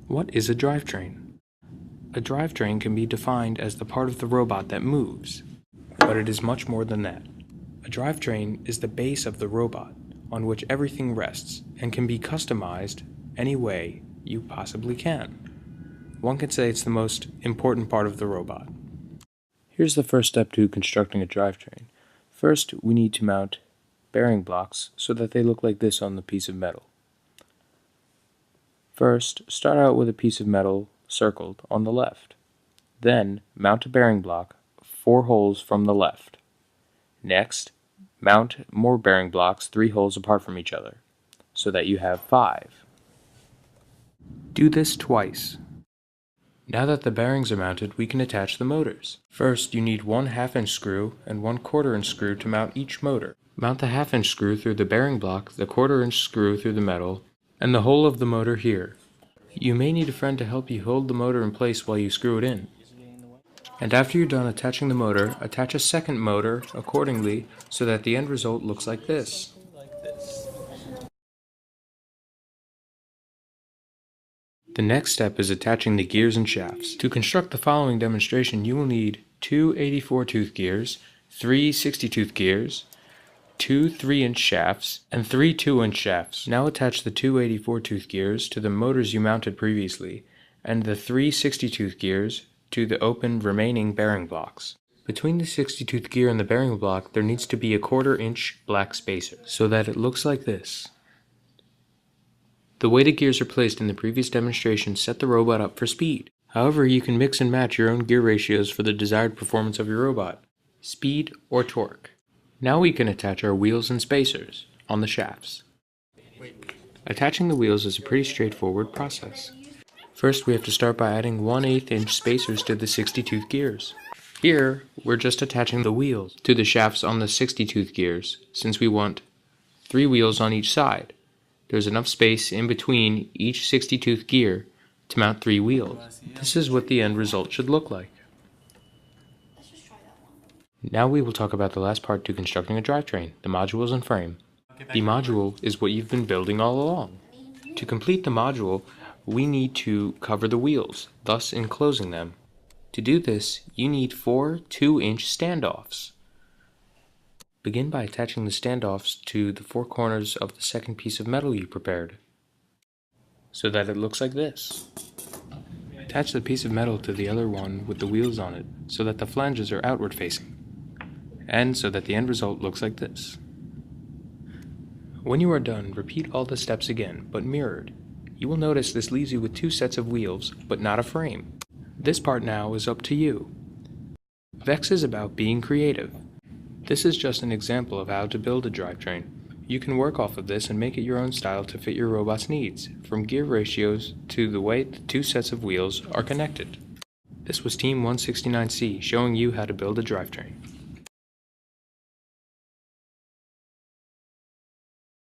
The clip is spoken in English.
What is a drivetrain? A drivetrain can be defined as the part of the robot that moves, but it is much more than that. A drivetrain is the base of the robot, on which everything rests, and can be customized any way you possibly can. One could say it's the most important part of the robot. Here's the first step to constructing a drivetrain. First, we need to mount bearing blocks so that they look like this on the piece of metal. First, start out with a piece of metal circled on the left. Then, mount a bearing block 4 holes from the left. Next, mount more bearing blocks 3 holes apart from each other, so that you have 5. Do this twice. Now that the bearings are mounted, we can attach the motors. First, you need 1 1/2-inch screw and 1 1/4-inch screw to mount each motor. Mount the 1/2-inch screw through the bearing block, the 1/4-inch screw through the metal, and the hole of the motor here. You may need a friend to help you hold the motor in place while you screw it in. And after you're done attaching the motor, attach a second motor accordingly so that the end result looks like this. The next step is attaching the gears and shafts. To construct the following demonstration, you will need 2 84-tooth gears, 3 60-tooth gears, 2 3-inch shafts, and 3 2-inch shafts. Now attach the 2 84-tooth gears to the motors you mounted previously, and the 3 60-tooth gears to the open remaining bearing blocks. Between the 60-tooth gear and the bearing block, there needs to be a 1/4-inch black spacer, so that it looks like this. The way the gears are placed in the previous demonstration set the robot up for speed. However, you can mix and match your own gear ratios for the desired performance of your robot, speed or torque. Now we can attach our wheels and spacers on the shafts. Attaching the wheels is a pretty straightforward process. First, we have to start by adding 1/8-inch spacers to the 60-tooth gears. Here, we're just attaching the wheels to the shafts on the 60-tooth gears, since we want 3 wheels on each side. There's enough space in between each 60-tooth gear to mount 3 wheels. This is what the end result should look like. Now we will talk about the last part to constructing a drivetrain, the modules and frame. The module is what you've been building all along. To complete the module, we need to cover the wheels, thus enclosing them. To do this, you need 4 2-inch standoffs. Begin by attaching the standoffs to the 4 corners of the second piece of metal you prepared, so that it looks like this. Attach the piece of metal to the other one with the wheels on it, so that the flanges are outward facing, and so that the end result looks like this. When you are done, repeat all the steps again, but mirrored. You will notice this leaves you with 2 sets of wheels, but not a frame. This part now is up to you. Vex is about being creative. This is just an example of how to build a drivetrain. You can work off of this and make it your own style to fit your robot's needs, from gear ratios to the way the 2 sets of wheels are connected. This was Team 169C showing you how to build a drivetrain.